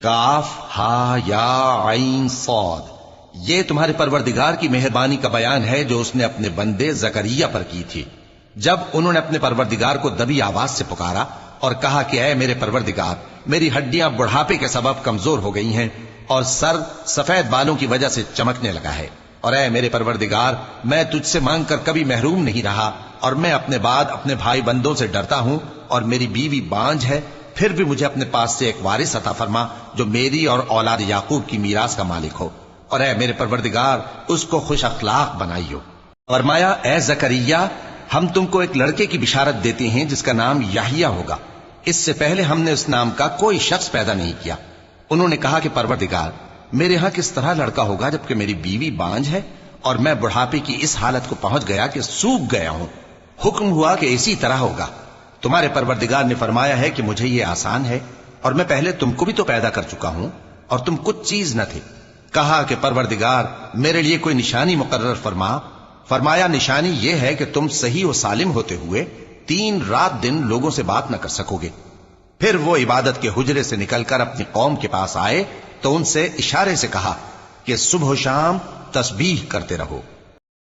काफ हा या आइन सौद, ये तुम्हारे परवरदिगार की मेहरबानी का बयान है जो उसने अपने बंदे जकरिया पर की थी, जब उन्होंने अपने परवरदिगार को दबी आवाज से पुकारा और कहा कि ऐ मेरे परवरदिगार, मेरी हड्डियां बुढ़ापे के सबब कमजोर हो गई हैं और सर सफेद बालों की वजह से चमकने लगा है, और ऐ मेरे परवरदिगार, मैं तुझसे मांग कर कभी महरूम नहीं रहा और मैं अपने बाद अपने भाई बंदों से डरता हूं और मेरी बीवी बांझ है, फिर भी मुझे अपने पास से एक वारिस अता फरमा जो मेरी और औलाद याकूब की मीरास का मालिक हो, और ऐ मेरे परवरदिगार, उसको खुश अखलाक बनाइयो। फरमाया, ऐ जकरिया, हम तुमको एक लड़के की बिशारत देते हैं जिसका नाम याहिया होगा। इससे पहले हमने उस नाम का कोई शख्स पैदा नहीं किया। उन्होंने कहा कि परवरदिगार, मेरे यहां किस तरह लड़का होगा जबकि मेरी बीवी बांझ है और मैं बुढ़ापे की इस हालत को पहुंच गया कि सूख गया हूं। हुक्म हुआ कि इसी तरह होगा। तुम्हारे परवरदिगार ने फरमाया है कि मुझे ये आसान है और मैं पहले तुमको भी तो पैदा कर चुका हूं और तुम कुछ चीज न थे। कहा कि परवरदिगार, मेरे लिए कोई निशानी मुकर्रर फरमा। फरमाया, निशानी यह है कि तुम सही और सालिम होते हुए 3 रात दिन लोगों से बात न कर सकोगे। फिर वो इबादत के हुजरे से निकलकर अपनी कौम के पास आए तो उनसे इशारे से कहा कि सुबह शाम तस्बीह करते रहो।